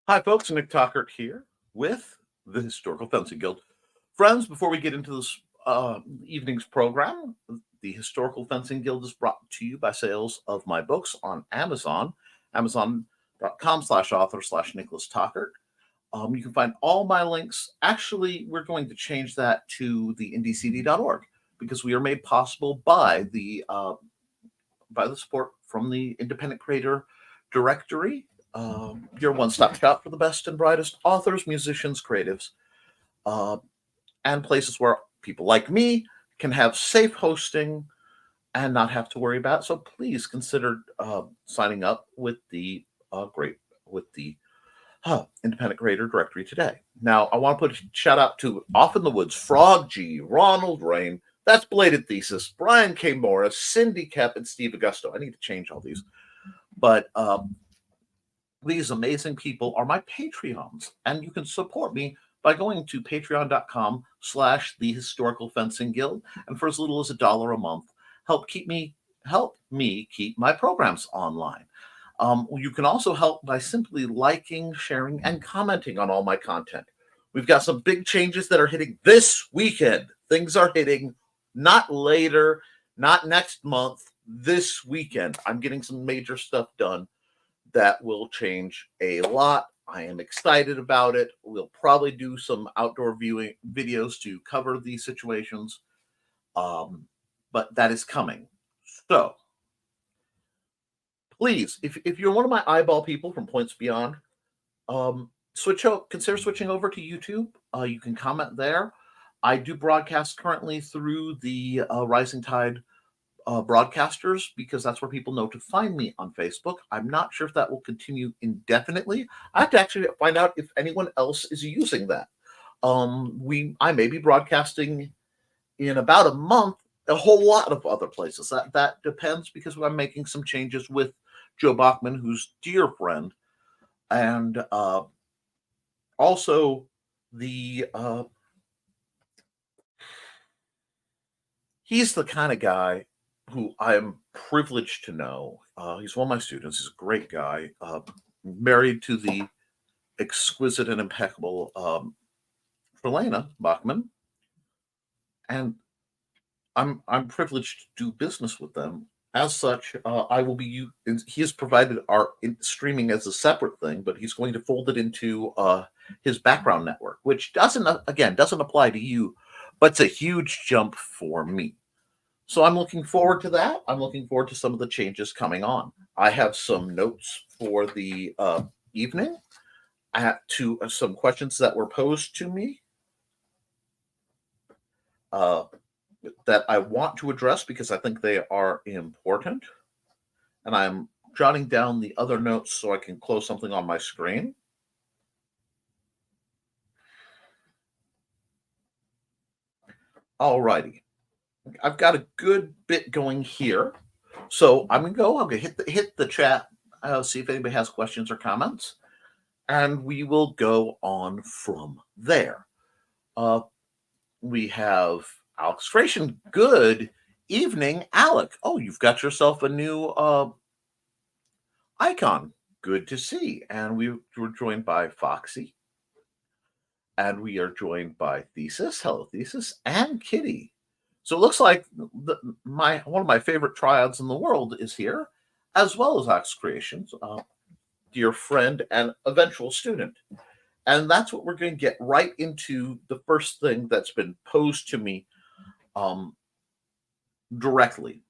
Hi, folks. Nick Talkert here with the Historical Fencing Guild. Friends, before we get into this evening's program, the Historical Fencing Guild is brought to you by sales of my books on Amazon, amazon.com/author/Nicholas Talkert. You can find all my links. Actually, we're going to change that to the IndieCD.org because we are made possible by the support from the Independent Creator Directory, your one-stop shop for the best and brightest authors, musicians, creatives, and places where people like me can have safe hosting and not have to worry about it. So please consider signing up with the Independent Creator Directory today. Now, I want to put a shout out to Off in the Woods, Frog G, Ronald Rain, That's Bladed Thesis, Brian K. Morris, Cindy Kep, and Steve Augusto. I need to change all these. But these amazing people are my Patreons, and you can support me by going to patreon.com/the Historical Fencing Guild, and for as little as $1 a month, help me keep my programs online. You can also help by simply liking, sharing, and commenting on all my content. We've got some big changes that are hitting this weekend. Things are hitting not later, not next month, this weekend. I'm getting some major stuff done that will change a lot. I am excited about it. We'll probably do some outdoor viewing videos to cover these situations, but that is coming. So please, if you're one of my eyeball people from Points Beyond, consider switching over to YouTube. You can comment there. I do broadcast currently through the Rising Tide broadcasters because that's where people know to find me on Facebook. I'm not sure if that will continue indefinitely. I have to actually find out if anyone else is using that. I may be broadcasting in about a month a whole lot of other places. That depends because I'm making some changes with Joe Bachman, who's dear friend, and also he's the kind of guy who I'm privileged to know. He's one of my students. He's a great guy, married to the exquisite and impeccable Trelena Bachman, and I'm privileged to do business with them. As such, I will be. He has provided our streaming as a separate thing, but he's going to fold it into his background network, which doesn't apply to you, but it's a huge jump for me. So I'm looking forward to that. I'm looking forward to some of the changes coming on. I have some notes for the evening. I have some questions that were posed to me that I want to address because I think they are important. And I'm jotting down the other notes so I can close something on my screen. All righty. I've got a good bit going here. So I'm going to hit the chat, see if anybody has questions or comments, and we will go on from there. We have Alex Creation. Good evening, Alec. Oh, you've got yourself a new icon. Good to see. And we were joined by Foxy. And we are joined by Thesis. Hello, Thesis. And Kitty. So it looks like one of my favorite triads in the world is here, as well as Alex Creations, dear friend and eventual student. And that's what we're going to get right into the first thing that's been posed to me directly.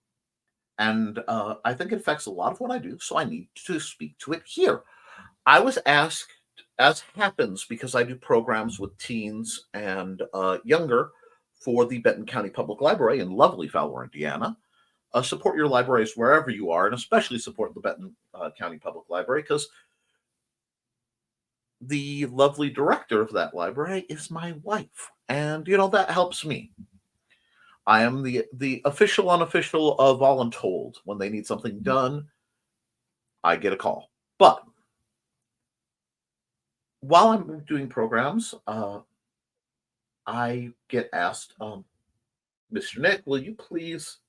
And I think it affects a lot of what I do, so I need to speak to it here. I was asked, as happens because I do programs with teens and younger for the Benton County Public Library in lovely Fowler, Indiana. Support your libraries wherever you are, and especially support the Benton County Public Library because the lovely director of that library is my wife, and that helps me. I am the official unofficial of voluntold. When they need something done, I get a call. But while I'm doing programs, I get asked, Mr. Nick, will you please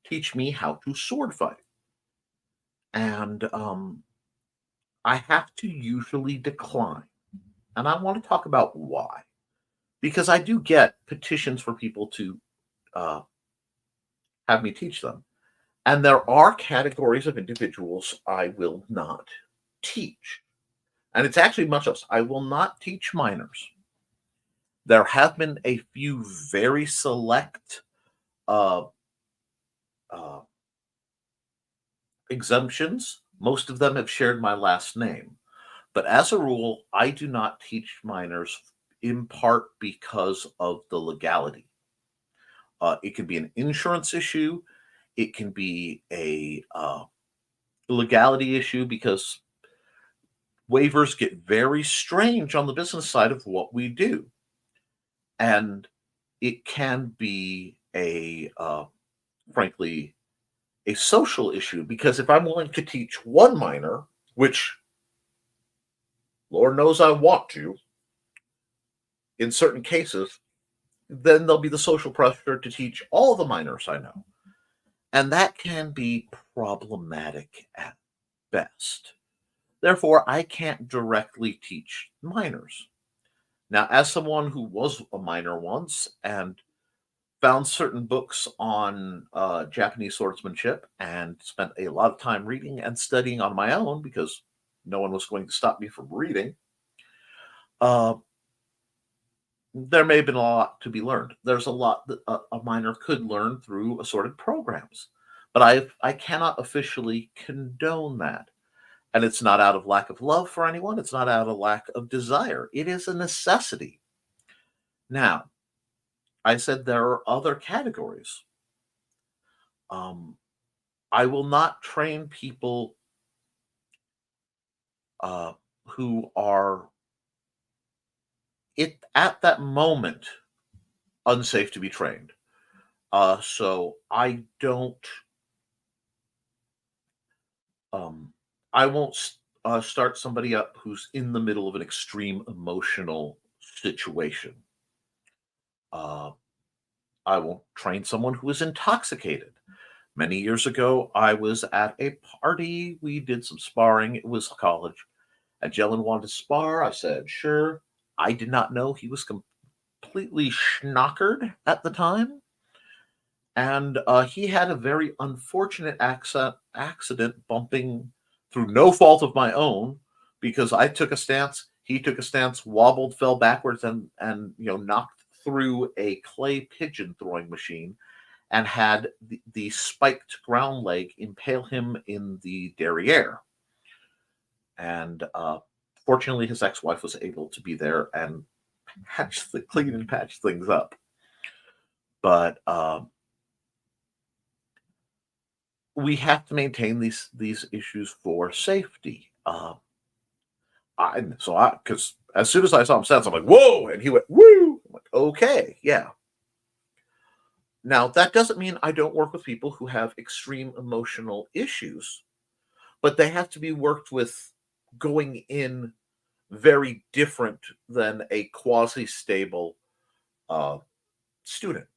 teach me how to sword fight? And I have to usually decline. And I want to talk about why. Because I do get petitions for people to uh, have me teach them. And there are categories of individuals I will not teach. And it's actually much less. I will not teach minors. There have been a few very select uh, uh, exemptions. Most of them have shared my last name. But as a rule, I do not teach minors in part because of the legality. It can be an insurance issue. It can be a legality issue because waivers get very strange on the business side of what we do. And it can be frankly, a social issue because if I'm willing to teach one minor, which Lord knows I want to, in certain cases, then there'll be the social pressure to teach all the minors I know. And that can be problematic at best. Therefore, I can't directly teach minors. Now, as someone who was a minor once and found certain books on Japanese swordsmanship and spent a lot of time reading and studying on my own because no one was going to stop me from reading, uh, there may have been a lot to be learned. There's a lot that a minor could learn through assorted programs, but I cannot officially condone that. And it's not out of lack of love for anyone. It's not out of lack of desire. It is a necessity. Now, I said there are other categories. Um, I will not train people uh, who are at that moment unsafe to be trained. So I don't. I won't start somebody up who's in the middle of an extreme emotional situation. Uh, I won't train someone who is intoxicated. Many years ago, I was at a party. We did some sparring. It was college. And Jelen wanted to spar. I said, sure. I did not know he was completely schnockered at the time. And he had a very unfortunate accident bumping through no fault of my own because I took a stance. He took a stance, wobbled, fell backwards, and knocked through a clay pigeon throwing machine and had the spiked ground leg impale him in the derriere. And fortunately, his ex-wife was able to be there and clean and patch things up. But we have to maintain these issues for safety. Because as soon as I saw him stand, I'm like, whoa, and he went, woo. I'm like, okay, yeah. Now that doesn't mean I don't work with people who have extreme emotional issues, but they have to be worked with going in very different than a quasi-stable uh, student,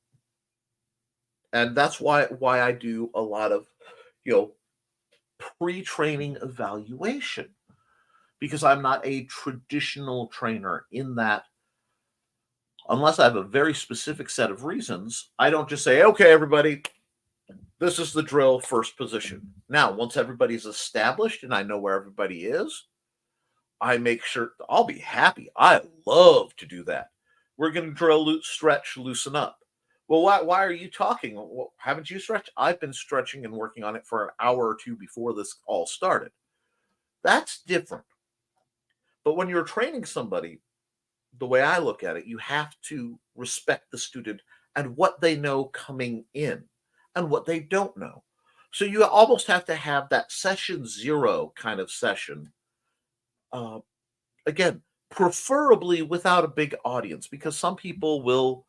and that's why I do a lot of you know pre-training evaluation because I'm not a traditional trainer in that unless I have a very specific set of reasons, I don't just say, okay, everybody, this is the drill, first position. Now, once everybody's established and I know where everybody is, I make sure I'll be happy. I love to do that. We're going to drill, stretch, loosen up. Well, why are you talking? Well, haven't you stretched? I've been stretching and working on it for an hour or two before this all started. That's different. But when you're training somebody, the way I look at it, you have to respect the student and what they know coming in and what they don't know. So you almost have to have that session zero kind of session. Uh, Again, preferably without a big audience, because some people will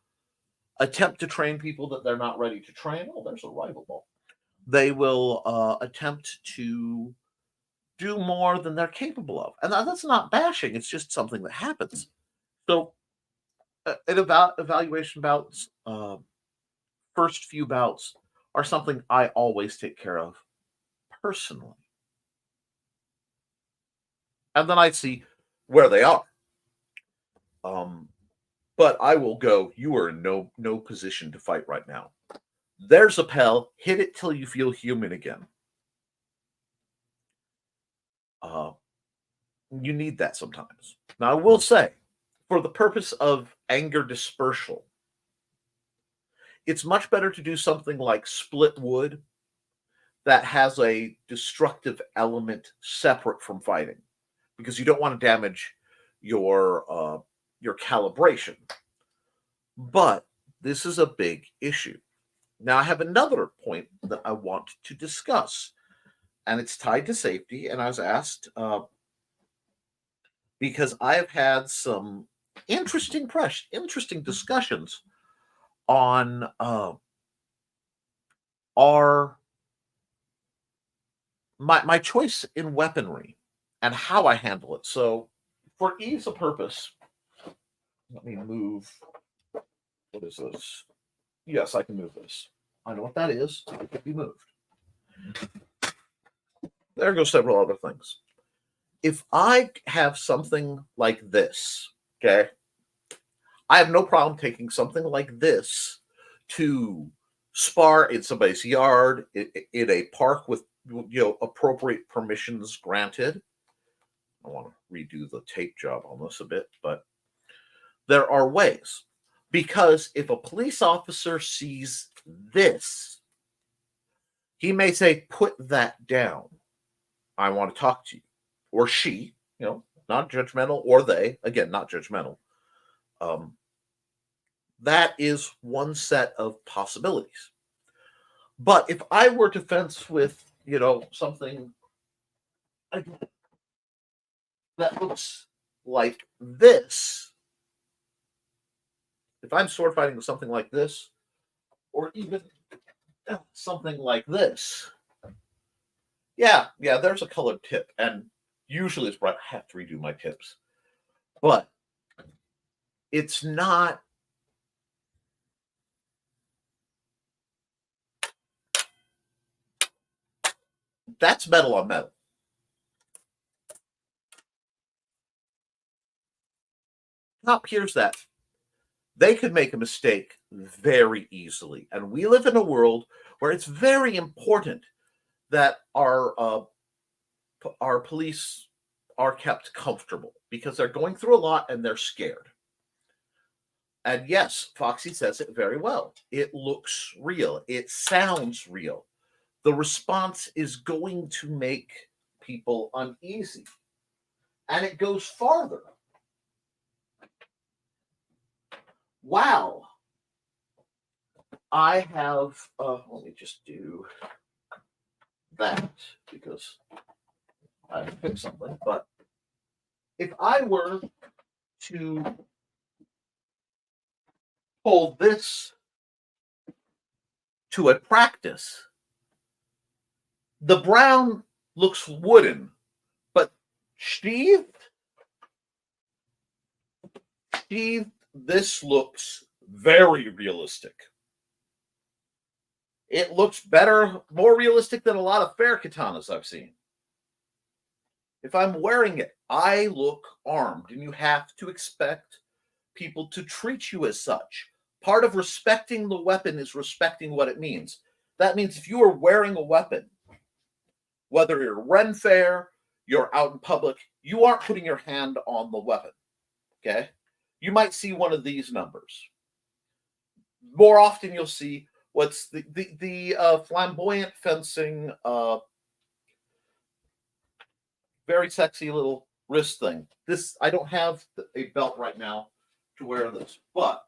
attempt to train people that they're not ready to train. Oh, there's a rival ball. They will attempt to do more than they're capable of. And that's not bashing, it's just something that happens. So evaluation bouts, first few bouts are something I always take care of personally. and then I see where they are. But I will go, you are in no position to fight right now. There's a Pell, hit it till you feel human again. You need that sometimes. Now, I will say, for the purpose of anger dispersal, it's much better to do something like split wood that has a destructive element separate from fighting, because you don't want to damage your calibration. But this is a big issue. Now, I have another point that I want to discuss, and it's tied to safety. And I was asked because I have had some interesting discussions on my choice in weaponry and how I handle it. So, for ease of purpose, let me move. What is this? Yes, I can move this. I know what that is. It can be moved. There go several other things. If I have something like this, okay, I have no problem taking something like this to spar in somebody's yard, in a park with appropriate permissions granted. I want to redo the tape job on this a bit, but there are ways. Because if a police officer sees this, he may say, put that down. I want to talk to you. Or she, not judgmental, or they, again, not judgmental. That is one set of possibilities. But if I were to fence with, something that looks like this, if I'm sword fighting with something like this, or even something like this, yeah, there's a colored tip, and usually it's where I have to redo my tips, but it's not. That's metal on metal. Now, here's that. They could make a mistake very easily. And we live in a world where it's very important that our police are kept comfortable, because they're going through a lot and they're scared. And yes, Foxy says it very well. It looks real. It sounds real. The response is going to make people uneasy. And it goes farther. Wow. I have, let me just do that because I picked something. But if I were to hold this to a practice, the brown looks wooden, but sheathed, this looks very realistic. It looks better, more realistic than a lot of fair katanas I've seen. If I'm wearing it, I look armed, and you have to expect people to treat you as such. Part of respecting the weapon is respecting what it means. That means if you are wearing a weapon, whether you're Ren Fair, you're out in public, you aren't putting your hand on the weapon, okay? You might see one of these numbers. More often you'll see what's the flamboyant fencing, very sexy little wrist thing. This, I don't have a belt right now to wear this, but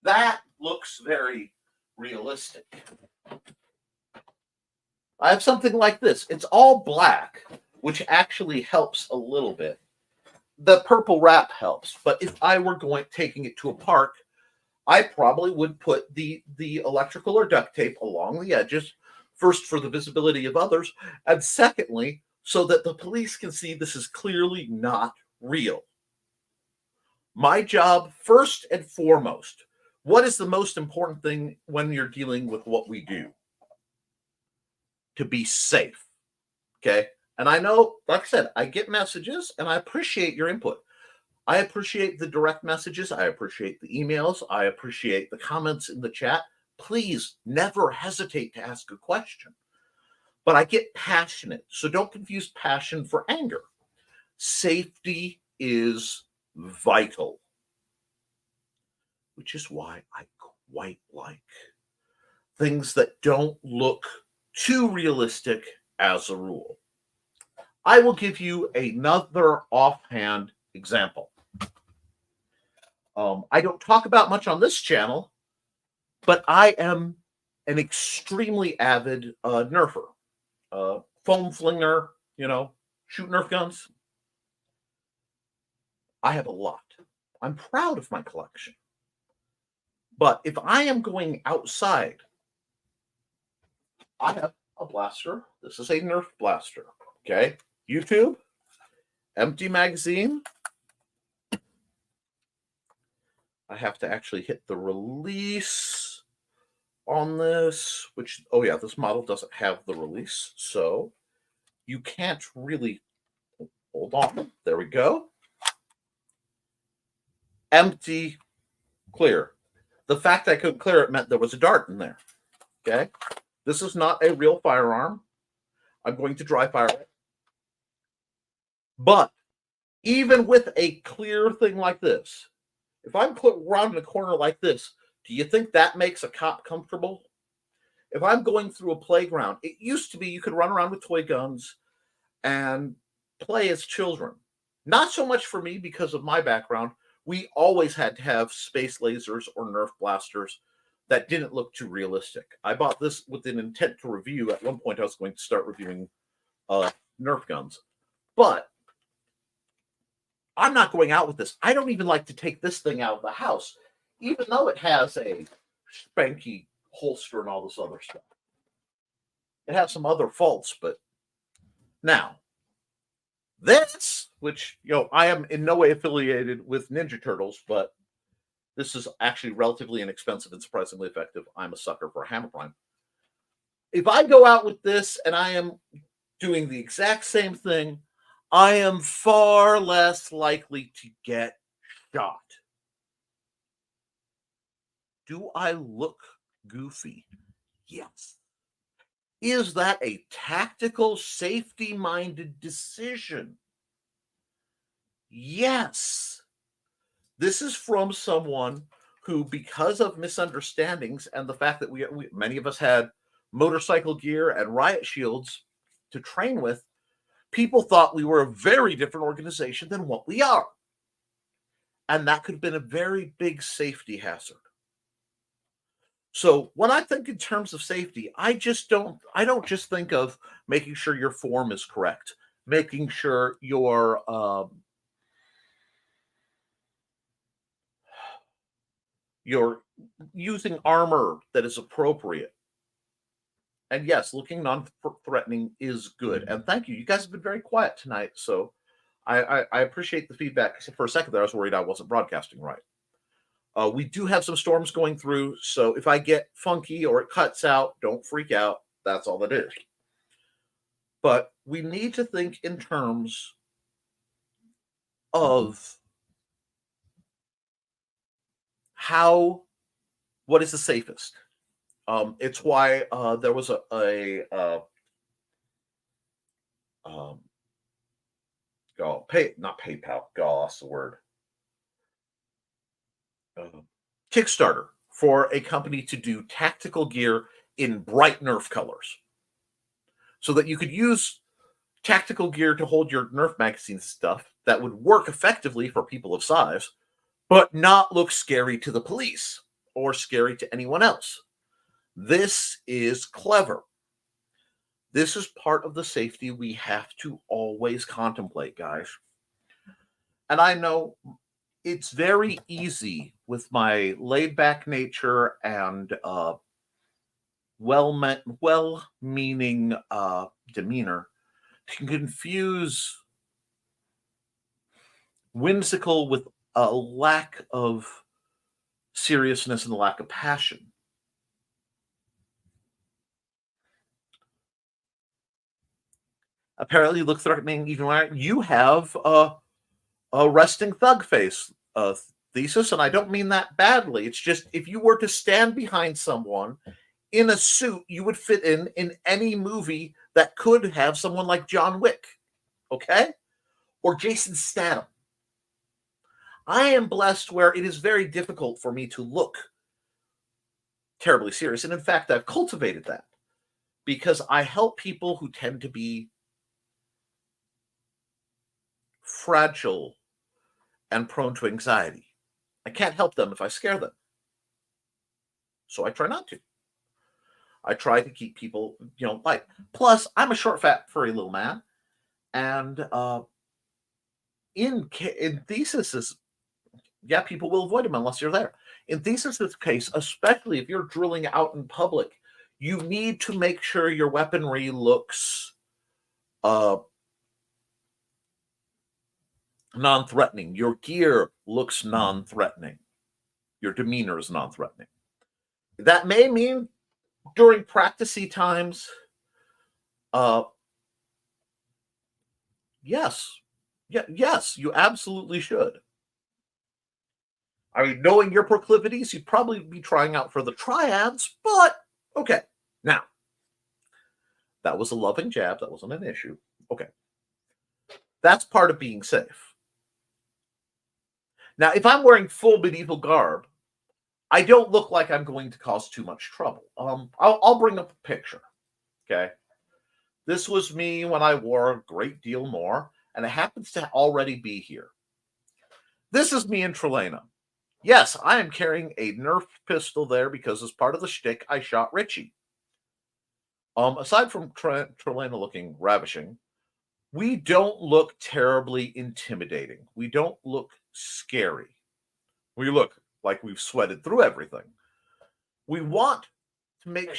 that looks very realistic. I have something like this. It's all black, which actually helps a little bit. The purple wrap helps, but if I were taking it to a park, I probably would put the electrical or duct tape along the edges, first for the visibility of others, and secondly, so that the police can see this is clearly not real. My job, first and foremost, what is the most important thing when you're dealing with what we do? To be safe, okay? And I know, like I said, I get messages and I appreciate your input. I appreciate the direct messages. I appreciate the emails. I appreciate the comments in the chat. Please never hesitate to ask a question. But I get passionate. So don't confuse passion for anger. Safety is vital, which is why I quite like things that don't look too realistic as a rule. I will give you another offhand example. I don't talk about much on this channel, but I am an extremely avid nerfer, foam flinger, shoot Nerf guns. I have a lot. I'm proud of my collection. But if I am going outside, I have a blaster. This is a Nerf blaster. Okay. YouTube, empty magazine. I have to actually hit the release on this, which, oh yeah, this model doesn't have the release. So you can't really, hold on. There we go. Empty, clear. The fact I couldn't clear it meant there was a dart in there. Okay. This is not a real firearm. I'm going to dry fire it. But even with a clear thing like this, if I'm rounding a corner like this, do you think that makes a cop comfortable? If I'm going through a playground, it used to be you could run around with toy guns and play as children. Not so much for me because of my background. We always had to have space lasers or Nerf blasters that didn't look too realistic. I bought this with an intent to review. At one point, I was going to start reviewing Nerf guns. But I'm not going out with this. I don't even like to take this thing out of the house, even though it has a spanky holster and all this other stuff. It has some other faults, but now this, which, I am in no way affiliated with Ninja Turtles, but this is actually relatively inexpensive and surprisingly effective. I'm a sucker for a hammer prime. If I go out with this and I am doing the exact same thing, I am far less likely to get shot. Do I look goofy? Yes. Is that a tactical, safety-minded decision? Yes. This is from someone who, because of misunderstandings and the fact that we many of us had motorcycle gear and riot shields to train with, people thought we were a very different organization than what we are. And that could have been a very big safety hazard. So when I think in terms of safety, I don't just think of making sure your form is correct, making sure you're using armor that is appropriate. And yes, looking non-threatening is good. And thank you. You guys have been very quiet tonight. So I appreciate the feedback. For a second there, I was worried I wasn't broadcasting right. We do have some storms going through. So if I get funky or it cuts out, don't freak out. That's all it is. But we need to think in terms of what is the safest. It's why there was not PayPal. God, that's the word. Kickstarter for a company to do tactical gear in bright Nerf colors, so that you could use tactical gear to hold your Nerf magazine stuff that would work effectively for people of size, but not look scary to the police or scary to anyone else. This is clever. This is part of the safety we have to always contemplate, guys. And I know it's very easy with my laid-back nature and well-meaning demeanor to confuse whimsical with a lack of seriousness and a lack of passion. Apparently, you look threatening even when you have a resting thug face thesis, and I don't mean that badly. It's just if you were to stand behind someone in a suit, you would fit in any movie that could have someone like John Wick, okay? Or Jason Statham. I am blessed where it is very difficult for me to look terribly serious. And in fact, I've cultivated that because I help people who tend to be fragile and prone to anxiety. I can't help them if I scare them. So I try not to. I try to keep people, light. Plus, I'm a short, fat, furry little man. And in theses, yeah, people will avoid him unless you're there. In thesis' case, especially if you're drilling out in public, you need to make sure your weaponry looks non-threatening. Your gear looks non-threatening. Your demeanor is non-threatening. That may mean during practicey times, yes, you absolutely should. I mean, knowing your proclivities, you'd probably be trying out for the triads, but okay. Now, that was a loving jab. That wasn't an issue. Okay. That's part of being safe. Now, if I'm wearing full medieval garb, I don't look like I'm going to cause too much trouble. I'll bring up a picture. Okay. This was me when I wore a great deal more, and it happens to already be here. This is me in Trelena. Yes, I am carrying a Nerf pistol there because as part of the shtick, I shot Richie. Aside from Trelena looking ravishing, we don't look terribly intimidating. We don't look scary. We look like we've sweated through everything. We want to make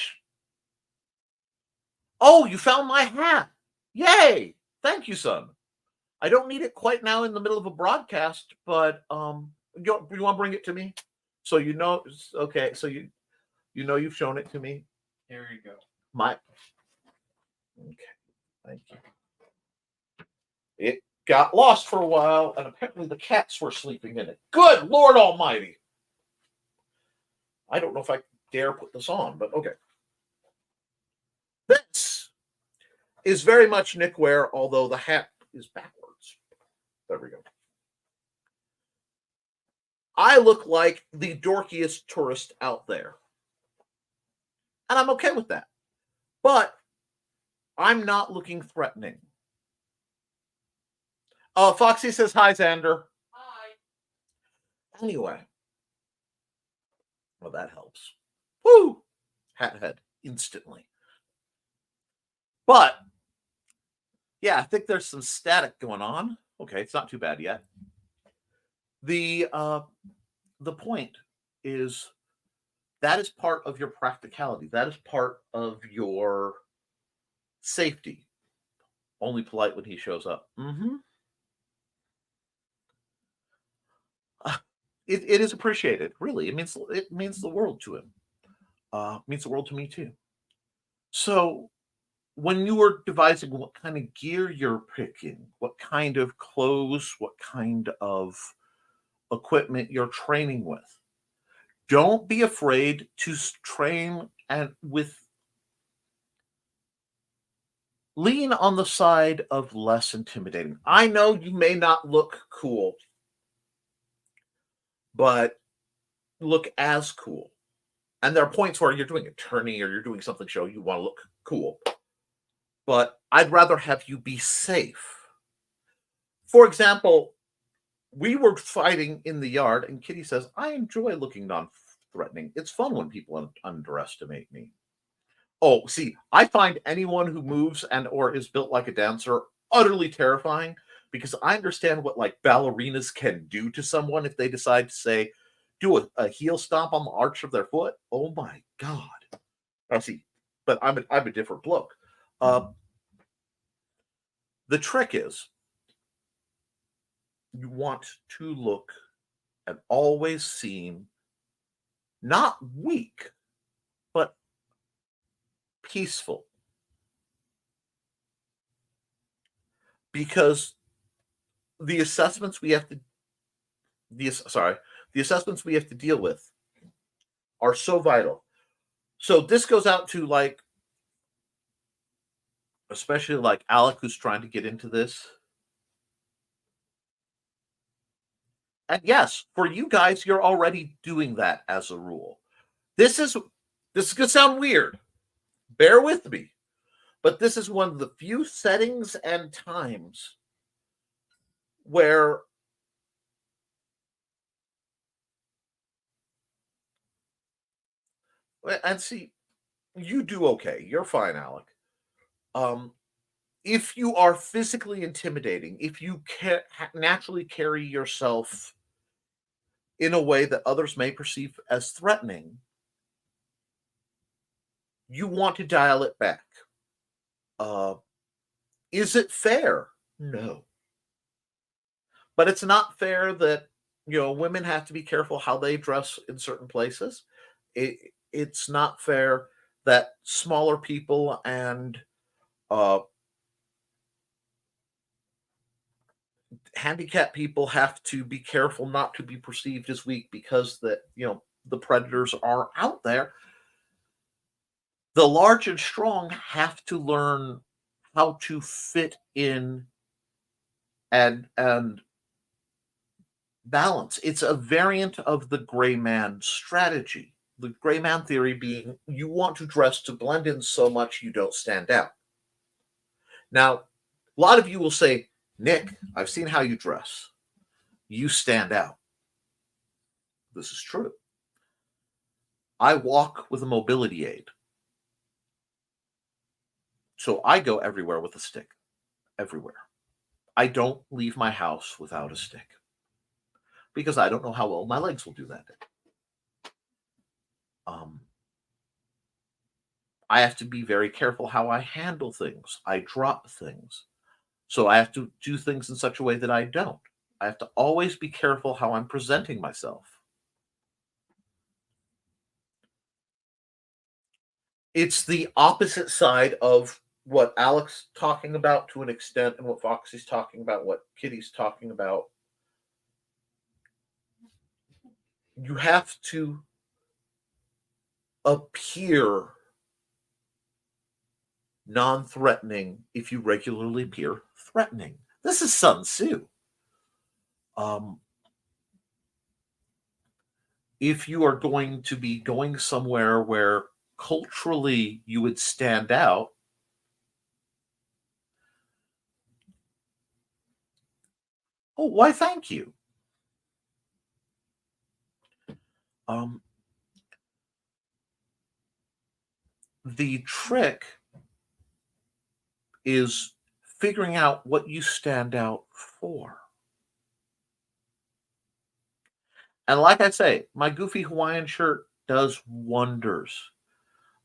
Oh, you found my hat. Yay! Thank you, son. I don't need it quite now in the middle of a broadcast, but you want to bring it to me? So okay, so you've shown it to me. Here you go. Okay, thank you. It got lost for a while, and apparently the cats were sleeping in it. Good Lord Almighty! I don't know if I dare put this on, but okay. This is very much Nick Ware, although the hat is backwards. There we go. I look like the dorkiest tourist out there. And I'm okay with that. But I'm not looking threatening. Foxy says hi, Xander. Hi. Anyway. Well, that helps. Woo! Hat head instantly. But yeah, I think there's some static going on. Okay, it's not too bad yet. The point is that is part of your practicality. That is part of your safety. Only polite when he shows up. Mm-hmm. It is appreciated, really. It means the world to him. Means the world to me too. So when you were devising what kind of gear you're picking, what kind of clothes, what kind of equipment you're training with, don't be afraid to train and lean on the side of less intimidating. I know you may not look cool, but look as cool. And there are points where you're doing a tourney or you're doing something show, you want to look cool. But I'd rather have you be safe. For example, we were fighting in the yard, and Kitty says, I enjoy looking non-threatening. It's fun when people underestimate me. Oh, see, I find anyone who moves and or is built like a dancer utterly terrifying because I understand what like ballerinas can do to someone if they decide to say, do a heel stomp on the arch of their foot. Oh my God. I see, but I'm a different bloke. The trick is you want to look and always seem not weak, but peaceful. because the assessments we have to the assessments we have to deal with are so vital. So this goes out to, like, especially like Alec, who's trying to get into this. And yes, for you guys, you're already doing that as a rule. This is going to sound weird. Bear with me. But this is one of the few settings and times where and see, you do okay. You're fine, Alec. If you are physically intimidating, if you naturally carry yourself in a way that others may perceive as threatening, you want to dial it back. Is it fair? No. But it's not fair that, women have to be careful how they dress in certain places. It's not fair that smaller people and handicapped people have to be careful not to be perceived as weak because the predators are out there. The large and strong have to learn how to fit in and balance. It's a variant of the gray man strategy. The gray man theory being you want to dress to blend in so much you don't stand out. Now, a lot of you will say, Nick, I've seen how you dress. You stand out. This is true. I walk with a mobility aid. So I go everywhere with a stick. Everywhere. I don't leave my house without a stick. Because I don't know how well my legs will do that day. I have to be very careful how I handle things. I drop things. So I have to do things in such a way that I don't. I have to always be careful how I'm presenting myself. It's the opposite side of what Alex talking about to an extent and what Foxy's talking about, what Kitty's talking about. You have to appear non-threatening if you regularly appear threatening. This is Sun Tzu. If you are going to be going somewhere where culturally you would stand out, oh, why, thank you. The trick is figuring out what you stand out for. And like I say, my goofy Hawaiian shirt does wonders.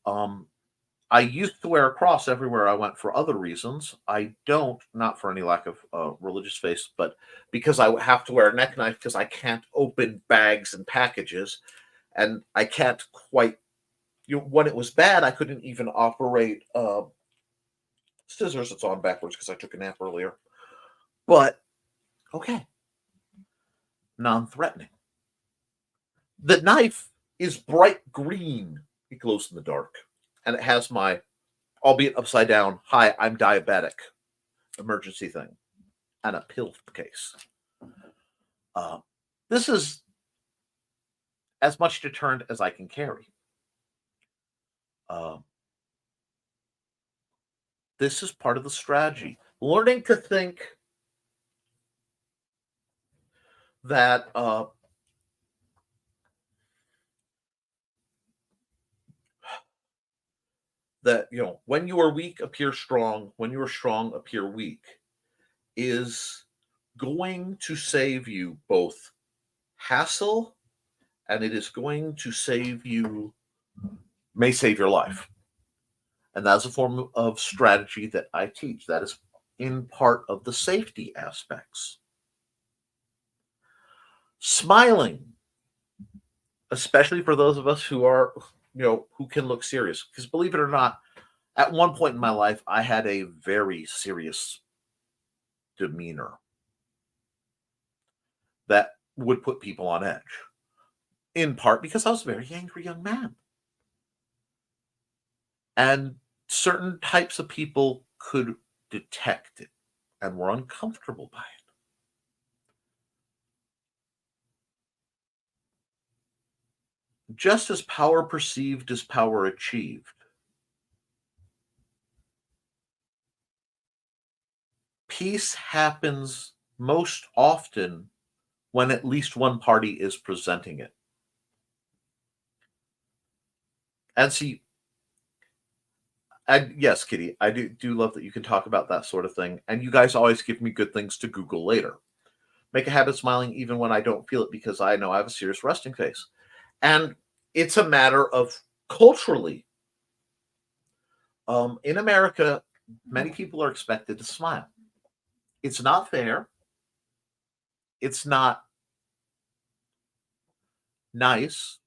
I used to wear a cross everywhere I went for other reasons. I don't, not for any lack of religious faith, but because I have to wear a neck knife because I can't open bags and packages. And I can't quite, when it was bad, I couldn't even operate scissors. It's on backwards because I took a nap earlier. But, okay. Non-threatening. The knife is bright green. It glows in the dark. And it has my, albeit upside down, hi, I'm diabetic emergency thing. And a pill case. This is as much deterrent as I can carry. This is part of the strategy. Learning to think that when you are weak, appear strong. When you are strong, appear weak is going to save you both hassle, and it is going to may save your life. And that's a form of strategy that I teach. That is in part of the safety aspects. Smiling, especially for those of us who are, who can look serious. Because believe it or not, at one point in my life, I had a very serious demeanor that would put people on edge, in part because I was a very angry young man. And certain types of people could detect it and were uncomfortable by it. Just as power perceived is power achieved. Peace happens most often when at least one party is presenting it. And see, and yes, Kitty, I do love that you can talk about that sort of thing. And you guys always give me good things to Google later. Make a habit of smiling even when I don't feel it because I know I have a serious resting face. And it's a matter of culturally. In America, many people are expected to smile. It's not fair. It's not nice.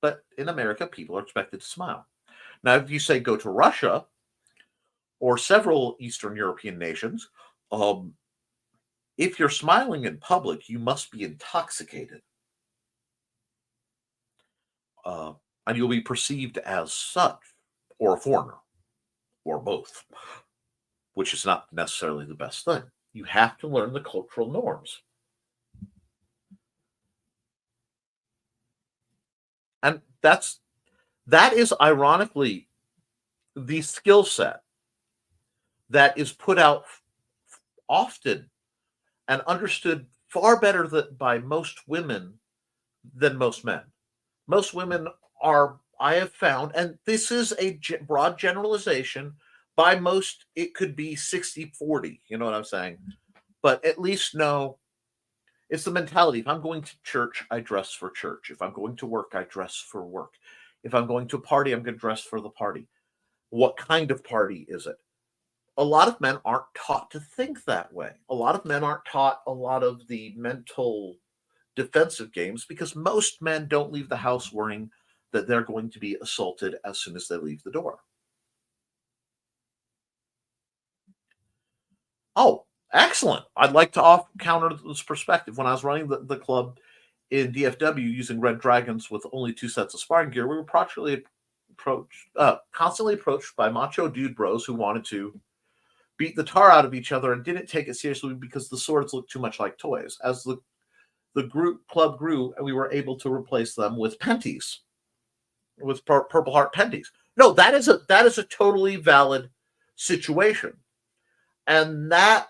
But in America, people are expected to smile. Now, if you say go to Russia or several Eastern European nations, if you're smiling in public, you must be intoxicated. And you'll be perceived as such, or a foreigner, or both, which is not necessarily the best thing. You have to learn the cultural norms. And that is ironically the skill set that is put out often and understood far better by most women than most men. Most women are, I have found, and this is a broad generalization, by most it could be 60-40, you know what I'm saying? But at least know it's the mentality. If I'm going to church, I dress for church. If I'm going to work, I dress for work. If I'm going to a party, I'm going to dress for the party. What kind of party is it? A lot of men aren't taught to think that way. A lot of men aren't taught a lot of the mental defensive games because most men don't leave the house worrying that they're going to be assaulted as soon as they leave the door. Oh, excellent. I'd like to counter this perspective. When I was running the club in DFW using Red Dragons with only 2 sets of sparring gear, we were constantly approached by macho dude bros who wanted to beat the tar out of each other and didn't take it seriously because the swords looked too much like toys. As the club grew, and we were able to replace them with penties, with Purple Heart penties. No, that is a totally valid situation, and that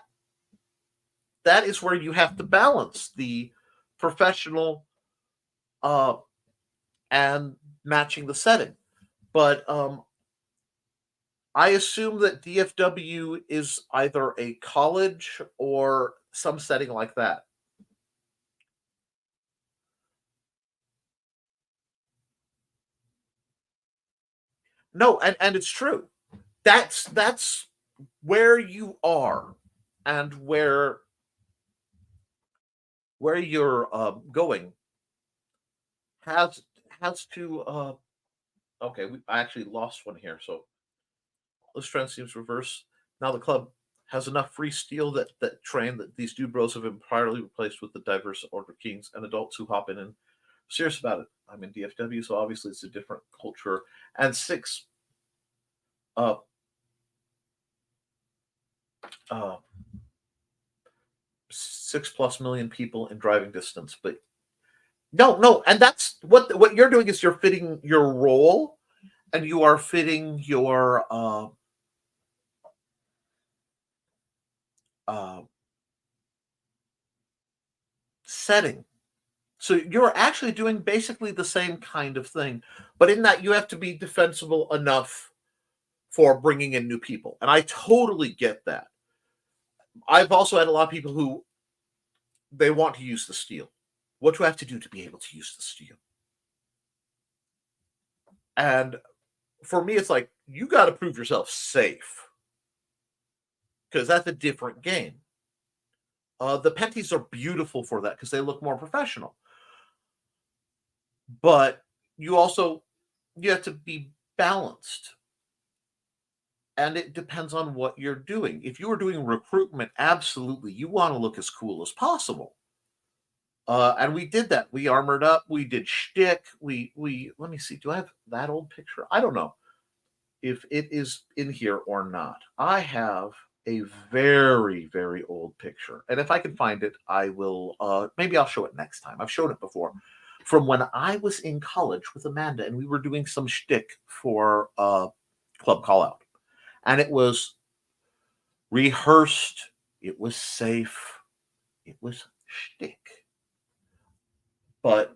is where you have to balance the professional and matching the setting. But I assume that DFW is either a college or some setting like that. No, and it's true. That's where you are and where you're going has to okay, I actually lost one here, so this trend seems reverse. Now the club has enough free steel that train that these dude bros have entirely replaced with the diverse order kings and adults who hop in and serious about it. I'm in DFW, so obviously it's a different culture. And 6 uh 6+ million people in driving distance. But no, and that's what you're doing is you're fitting your role, and you are fitting your setting. So you're actually doing basically the same kind of thing, but in that you have to be defensible enough for bringing in new people, and I totally get that. I've also had a lot of people who they want to use the steel. What do I have to do to be able to use the steel? And for me, it's like you got to prove yourself safe because that's a different game. The penties are beautiful for that because they look more professional. But you have to be balanced. And it depends on what you're doing. If you are doing recruitment, absolutely, you want to look as cool as possible. And we did that. We armored up. We did shtick. We let me see. Do I have that old picture? I don't know if it is in here or not. I have a very, very old picture. And if I can find it, I will maybe I'll show it next time. I've shown it before. From when I was in college with Amanda and we were doing some shtick for Club Call Out. And it was rehearsed, it was safe, it was shtick. But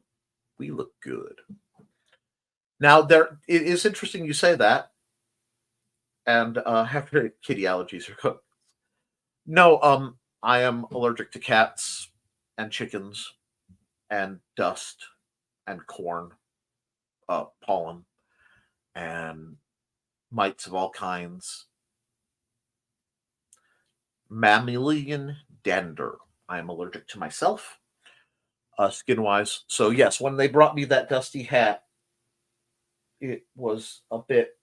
we look good. Now it is interesting you say that. And have your kitty allergies are cooked. No, I am allergic to cats and chickens and dust and corn, pollen, and mites of all kinds. Mammalian dander. I am allergic to myself, skin-wise. So yes, when they brought me that dusty hat, it was a bit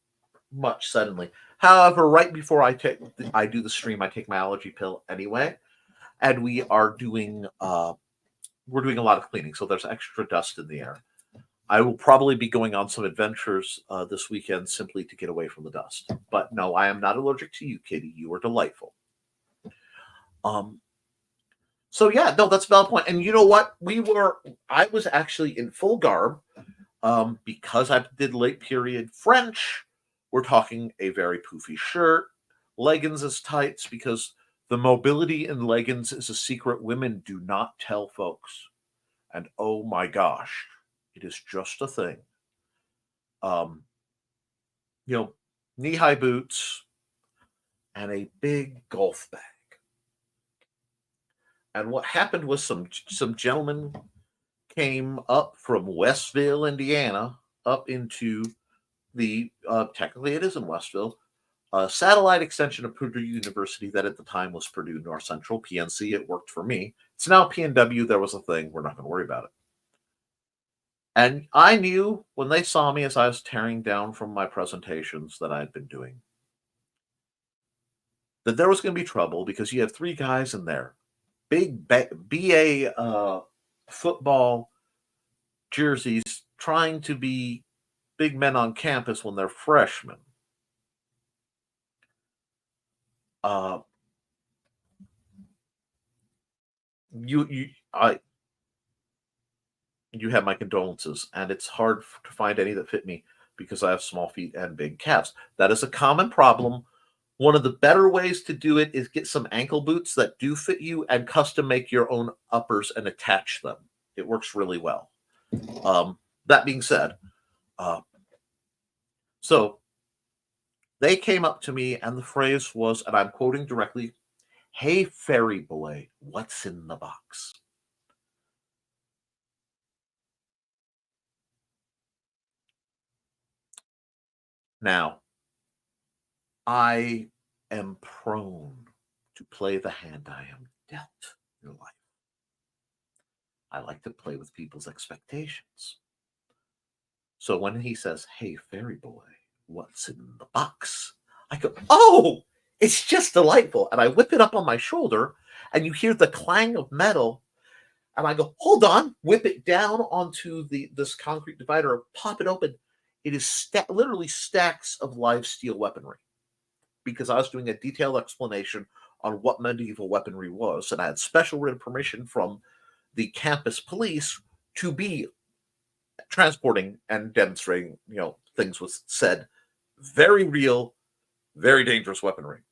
much suddenly. However, right before I do the stream, I take my allergy pill anyway, and we're doing a lot of cleaning, so there's extra dust in the air. I will probably be going on some adventures this weekend simply to get away from the dust. But no, I am not allergic to you, Kitty. You are delightful. So yeah, no, that's a valid point. And you know what? I was actually in full garb because I did late period French. We're talking a very poofy shirt, leggings as tights, because the mobility in leggings is a secret women do not tell folks. And oh my gosh, it is just a thing. Knee-high boots and a big golf bag. And what happened was some gentlemen came up from Westville, Indiana, up into the technically it is in Westville, a satellite extension of Purdue University that at the time was Purdue North Central, PNC. It worked for me. It's now PNW. There was a thing. We're not going to worry about it. And I knew when they saw me as I was tearing down from my presentations that I had been doing that there was going to be trouble because you have three guys in there, big BA football jerseys, trying to be big men on campus when they're freshmen. You have my condolences, and it's hard to find any that fit me because I have small feet and big calves. That is a common problem. One of the better ways to do it is get some ankle boots that do fit you and custom make your own uppers and attach them. It works really well. That being said, so they came up to me and the phrase was, and I'm quoting directly, "Hey, fairy boy, what's in the box?" Now, I am prone to play the hand I am dealt in life. I like to play with people's expectations. So when he says, "Hey, fairy boy, what's in the box?" I go, "Oh, it's just delightful." And I whip it up on my shoulder, and you hear the clang of metal. And I go, "Hold on," whip it down onto this concrete divider, pop it open. It is literally stacks of live steel weaponry. Because I was doing a detailed explanation on what medieval weaponry was, and I had special written permission from the campus police to be transporting and demonstrating, things was said, very real, very dangerous weaponry.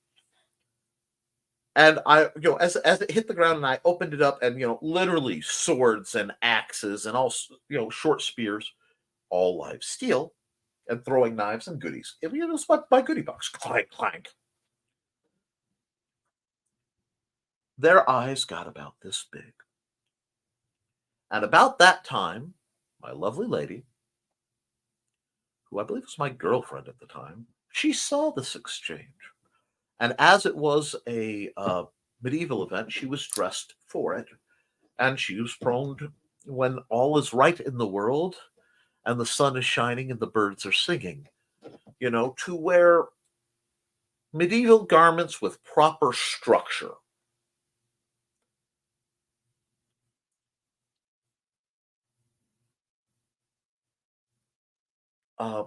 And I, as it hit the ground and I opened it up and, literally swords and axes and all, short spears, all live steel, and throwing knives and goodies. It was my goodie box. Clank, clank. Their eyes got about this big. And about that time, my lovely lady, who I believe was my girlfriend at the time, she saw this exchange. And as it was a medieval event, she was dressed for it. And she was prone to, when all is right in the world and the sun is shining and the birds are singing, to wear medieval garments with proper structure. Uh,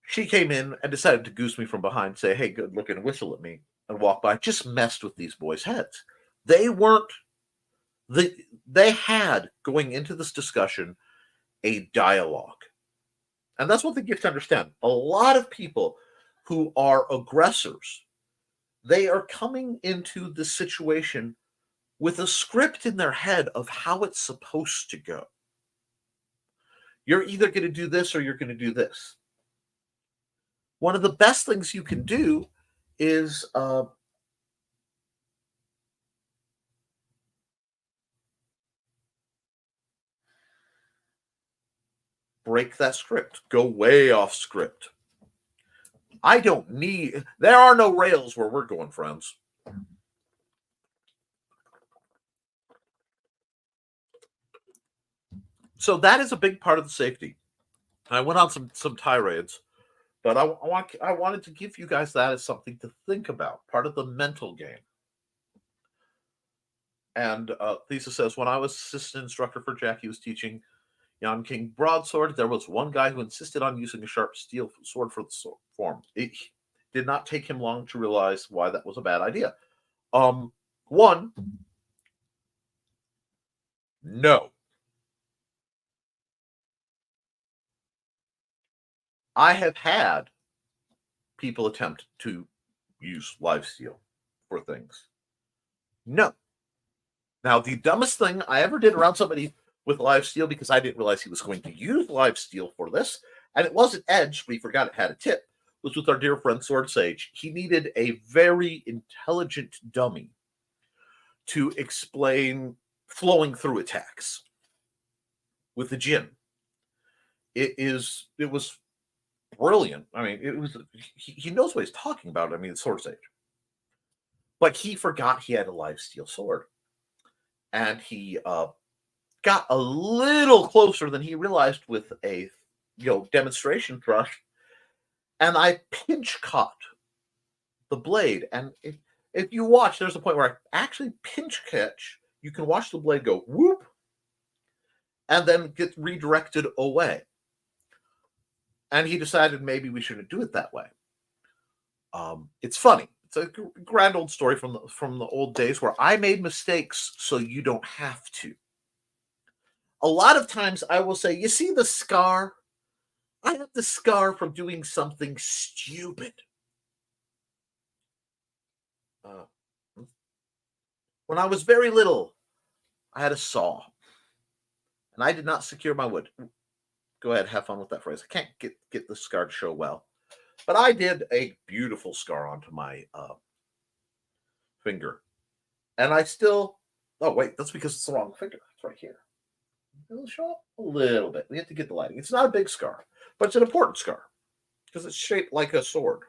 she came in and decided to goose me from behind, say, "Hey, good looking," whistle at me, and walk by. Just messed with these boys' heads. They weren't. They had, going into this discussion, a dialogue. And that's what they give to understand. A lot of people who are aggressors, they are coming into the situation with a script in their head of how it's supposed to go. You're either going to do this or you're going to do this. One of the best things you can do is break that script, go way off script. There are no rails where we're going, friends. So that is a big part of the safety. I went on some tirades, but I wanted to give you guys that as something to think about, part of the mental game. And Lisa says, when I was assistant instructor for Jack, he was teaching Yon King broadsword. There was one guy who insisted on using a sharp steel sword for the form. It did not take him long to realize why that was a bad idea. One, no. I have had people attempt to use live steel for things. No. Now, the dumbest thing I ever did around somebody with live steel, because I didn't realize he was going to use live steel for this, and it wasn't edged, but he forgot it had a tip, was with our dear friend Sword Sage. He needed a very intelligent dummy to explain flowing through attacks with the Jin. It was brilliant. I mean, he knows what he's talking about. I mean, it's Sword Sage. But he forgot he had a live steel sword. And he got a little closer than he realized with a demonstration thrust, and I pinch caught the blade. And if you watch, there's a point where I actually pinch catch. You can watch the blade go whoop, and then get redirected away. And he decided maybe we shouldn't do it that way. It's funny. It's a grand old story from the old days where I made mistakes so you don't have to. A lot of times I will say, you see the scar? I have the scar from doing something stupid. When I was very little, I had a saw. And I did not secure my wood. Go ahead, have fun with that phrase. I can't get the scar to show well. But I did a beautiful scar onto my finger. And I still... Oh, wait, that's because it's the wrong finger. It's right here. It'll show up a little bit. We have to get the lighting. It's not a big scar, but it's an important scar because it's shaped like a sword.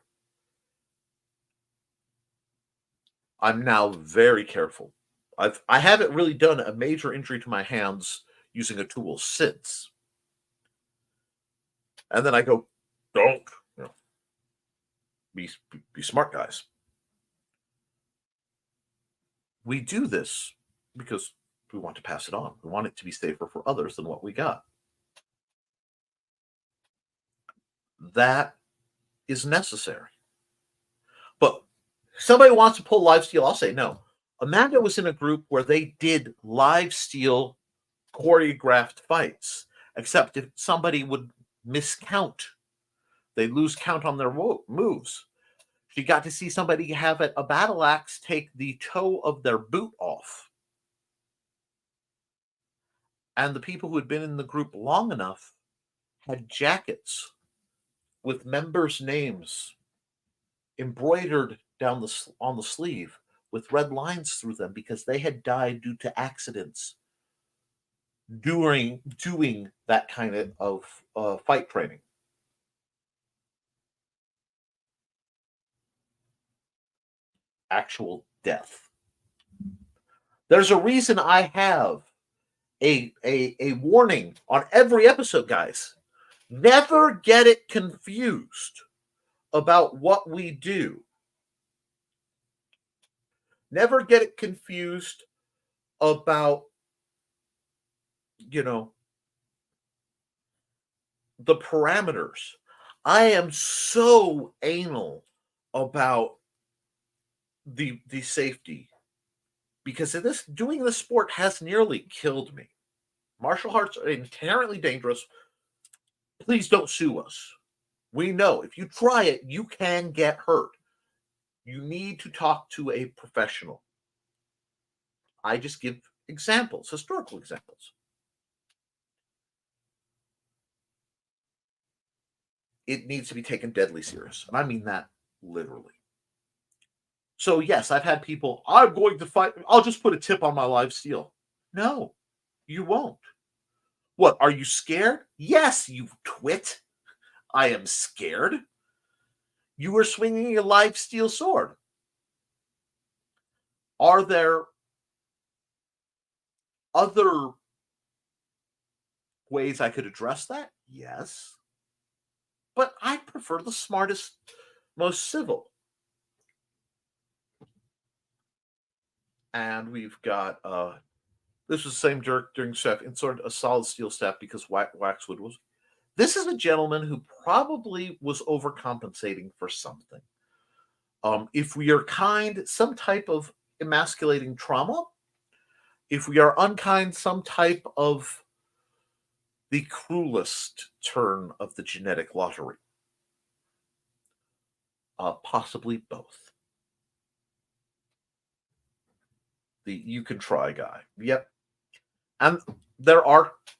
I'm now very careful. I haven't really done a major injury to my hands using a tool since. And then I go, don't, be smart, guys. We do this because we want to pass it on. We want it to be safer for others than what we got. That is necessary. But if somebody wants to pull live steel, I'll say no. Amanda was in a group where they did live steel choreographed fights, except if somebody would miscount, they'd lose count on their moves. She got to see somebody have a battle axe take the toe of their boot off. And the people who had been in the group long enough had jackets with members' names embroidered down on the sleeve with red lines through them because they had died due to accidents during doing that kind of fight training. Actual death. There's a reason I have a warning on every episode, guys. Never get it confused about what we do. Never get it confused about, you know, the parameters. I am so anal about the safety because this doing this sport has nearly killed me. Martial arts are inherently dangerous. Please don't sue us. We know if you try it, you can get hurt. You need to talk to a professional. I just give examples, historical examples. It needs to be taken deadly serious. And I mean that literally. So, yes, I've had people, I'm going to fight. I'll just put a tip on my live steel. No, you won't. What, are you scared? Yes, you twit. I am scared. You are swinging a live steel sword. Are there other ways I could address that? Yes. But I prefer the smartest, most civil. And we've got this was the same jerk during staff insert a solid steel staff because waxwood was. This is a gentleman who probably was overcompensating for something. If we are kind, some type of emasculating trauma. If we are unkind, some type of the cruelest turn of the genetic lottery. Possibly both. The you can try guy. Yep. And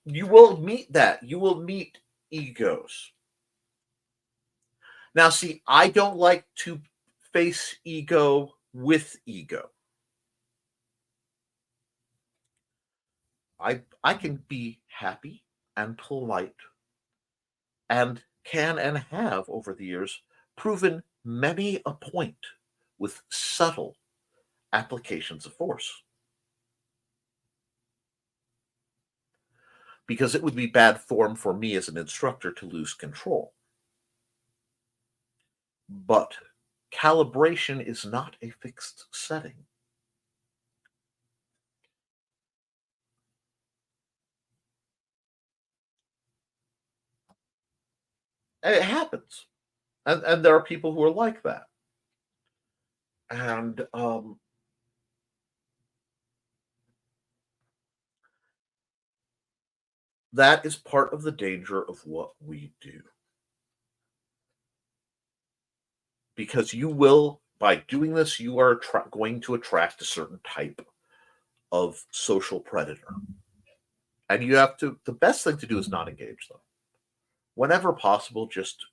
you will meet that. You will meet egos. Now, see, I don't like to face ego with ego. I can be happy and polite and can and have over the years proven many a point with subtle applications of force. Because it would be bad form for me as an instructor to lose control. But calibration is not a fixed setting. And it happens. And there are people who are like that. And that is part of the danger of what we do. Because you will, by doing this, you are going to attract a certain type of social predator. And you have to, the best thing to do is not engage them. Whenever possible, just,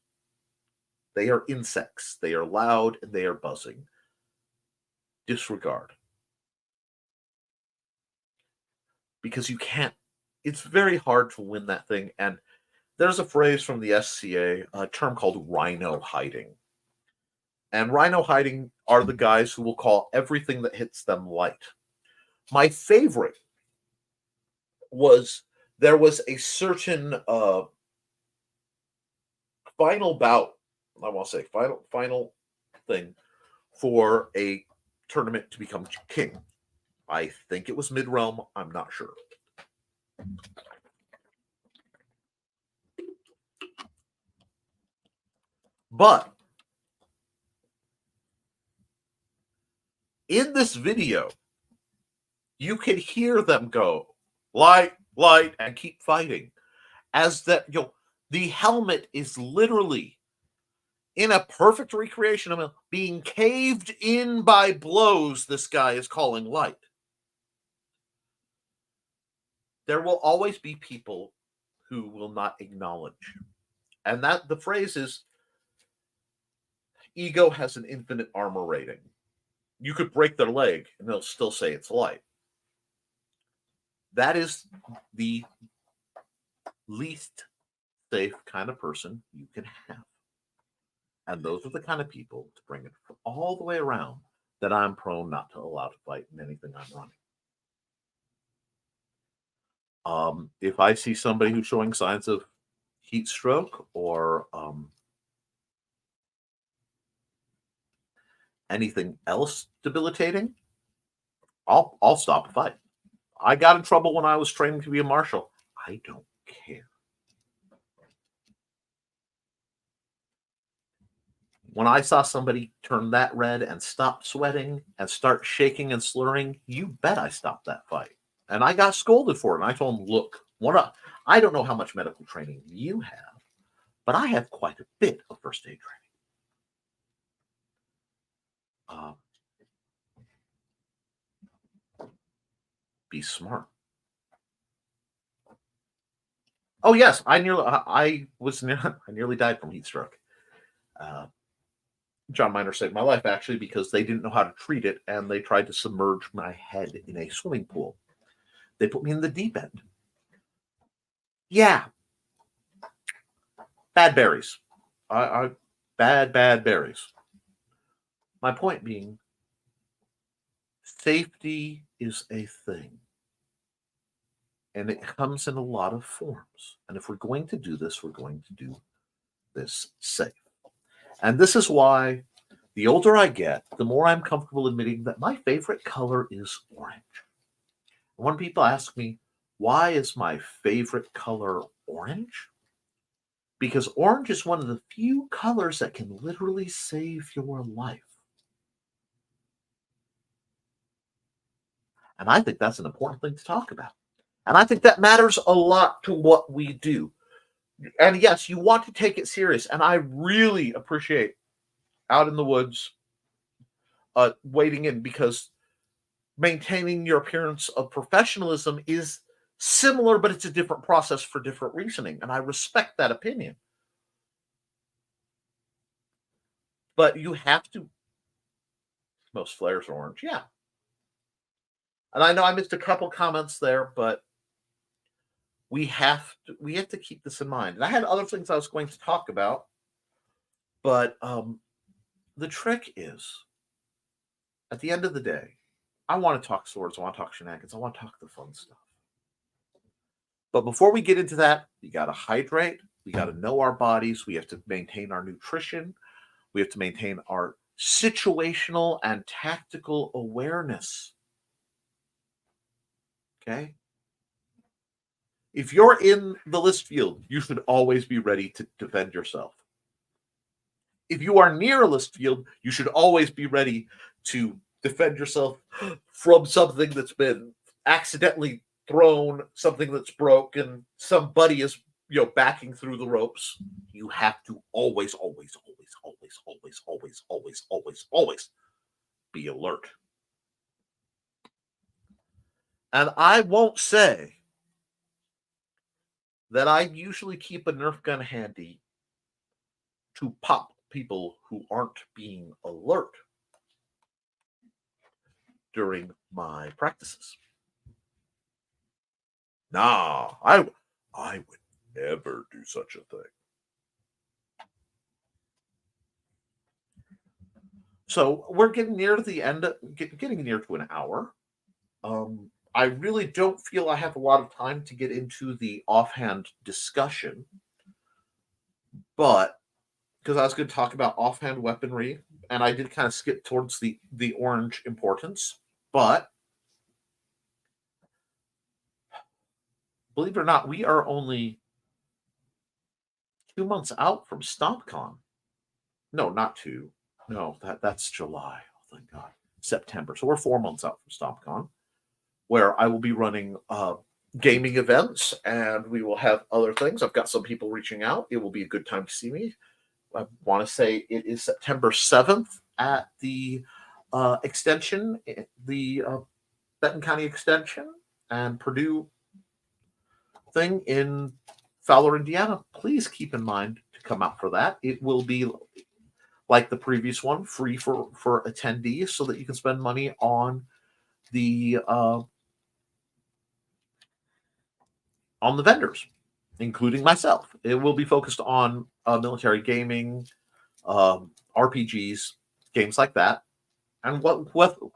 they are insects. They are loud and they are buzzing. Disregard. Because you can't, it's very hard to win that thing. And there's a phrase from the SCA, a term called rhino hiding. And rhino hiding are the guys who will call everything that hits them light. My favorite was there was a certain final bout, I want to say final thing for a tournament to become king. I think it was mid-realm. I'm not sure. But in this video, you can hear them go light, and keep fighting. As that, the helmet is literally in a perfect recreation of being caved in by blows this guy is calling light. There will always be people who will not acknowledge. And that the phrase is ego has an infinite armor rating. You could break their leg and they'll still say it's light. That is the least safe kind of person you can have. And those are the kind of people, to bring it all the way around, that I'm prone not to allow to fight in anything I'm running. If I see somebody who's showing signs of heat stroke or anything else debilitating, I'll stop a fight. I got in trouble when I was training to be a marshal. I don't care. When I saw somebody turn that red and stop sweating and start shaking and slurring, you bet I stopped that fight. And I got scolded for it. And I told him, look, I don't know how much medical training you have, but I have quite a bit of first aid training. Be smart. Oh yes, I nearly died from heat stroke. John Miner saved my life actually because they didn't know how to treat it and they tried to submerge my head in a swimming pool. They put me in the deep end. Yeah, bad berries. Bad berries. My point being, safety is a thing. And it comes in a lot of forms. And if we're going to do this, we're going to do this safe. And this is why the older I get, the more I'm comfortable admitting that my favorite color is orange. When people ask me, why is my favorite color orange? Because orange is one of the few colors that can literally save your life. And I think that's an important thing to talk about. And I think that matters a lot to what we do. And yes, you want to take it serious. And I really appreciate Out in the Woods wading in, because maintaining your appearance of professionalism is similar, but it's a different process for different reasoning. And I respect that opinion. But you have to. Most flares are orange. Yeah. And I know I missed a couple comments there, but we have to keep this in mind. And I had other things I was going to talk about, but the trick is, at the end of the day, I want to talk swords, I want to talk shenanigans, I want to talk the fun stuff. But before we get into that, we got to hydrate, we got to know our bodies, we have to maintain our nutrition, we have to maintain our situational and tactical awareness. Okay? If you're in the list field, you should always be ready to defend yourself. If you are near a list field, you should always be ready to defend yourself from something that's been accidentally thrown, something that's broken, somebody is backing through the ropes. You have to always be alert. And I won't say that I usually keep a Nerf gun handy to pop people who aren't being alert during my practices. Nah, I would never do such a thing. So we're getting near the end, getting near to an hour. I really don't feel I have a lot of time to get into the offhand discussion, but because I was going to talk about offhand weaponry, and I did kind of skip towards the orange importance, but believe it or not, we are only 2 months out from StompCon. No, not 2. No, that's July. Oh, thank God. September. So we're 4 months out from StompCon, where I will be running gaming events, and we will have other things. I've got some people reaching out. It will be a good time to see me. I want to say it is September 7th at the extension, the Benton County Extension and Purdue thing in Fowler, Indiana. Please keep in mind to come out for that. It will be, like the previous one, free for attendees, so that you can spend money on the vendors, including myself. It will be focused on military gaming, RPGs, games like that, and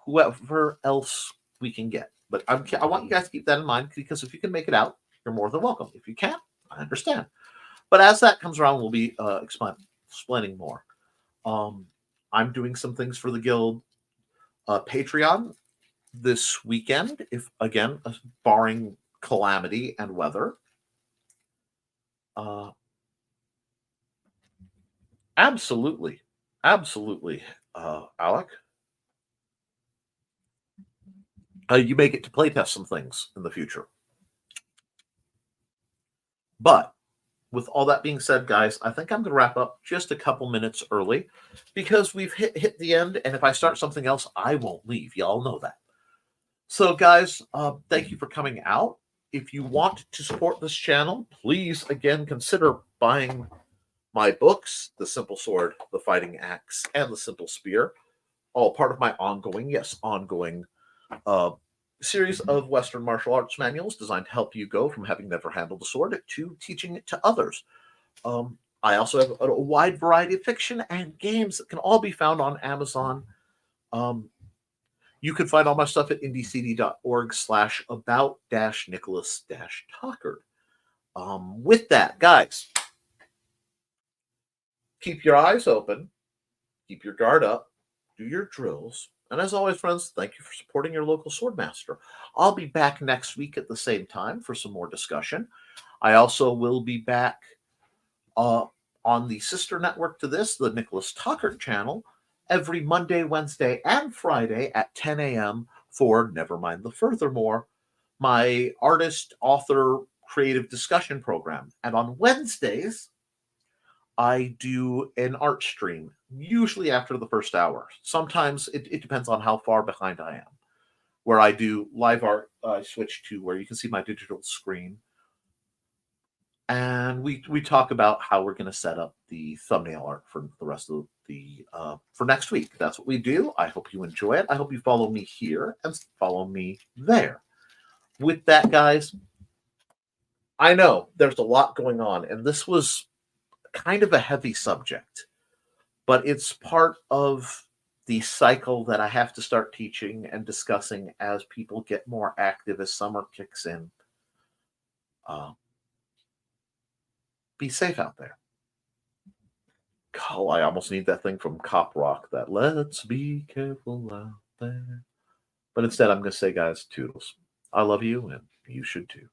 whoever else we can get. But I want you guys to keep that in mind, because if you can make it out, you're more than welcome. If you can't, I understand. But as that comes around, we'll be explaining more. I'm doing some things for the guild Patreon this weekend, if again, barring calamity and weather. Absolutely. Absolutely, Alec. You may get to playtest some things in the future. But with all that being said, guys, I think I'm going to wrap up just a couple minutes early because we've hit the end. And if I start something else, I won't leave. Y'all know that. So, guys, thank you for coming out. If you want to support this channel, please, again, consider buying my books, The Simple Sword, The Fighting Axe, and The Simple Spear, all part of my ongoing series of Western martial arts manuals designed to help you go from having never handled a sword to teaching it to others. I also have a wide variety of fiction and games that can all be found on Amazon. You can find all my stuff at indiecd.org/about-Nicholas-Tuckard. With that, guys, keep your eyes open, keep your guard up, do your drills, and as always, friends, thank you for supporting your local swordmaster. I'll be back next week at the same time for some more discussion. I also will be back on the sister network to this, the Nicholas Tuckard channel, every Monday, Wednesday, and Friday at 10 a.m. for Never Mind the Furthermore, my artist, author, creative discussion program. And on Wednesdays, I do an art stream, usually after the first hour. Sometimes it depends on how far behind I am. Where I do live art, I switch to where you can see my digital screen. And we talk about how we're going to set up the thumbnail art for the rest of the for next week. That's what we do. I hope you enjoy it. I hope you follow me here and follow me there. With that, guys, I know there's a lot going on, and this was kind of a heavy subject, but it's part of the cycle that I have to start teaching and discussing as people get more active as summer kicks in. Be safe out there. Oh, I almost need that thing from Cop Rock, that "Let's be careful out there." But instead, I'm going to say, guys, toodles. I love you, and you should too.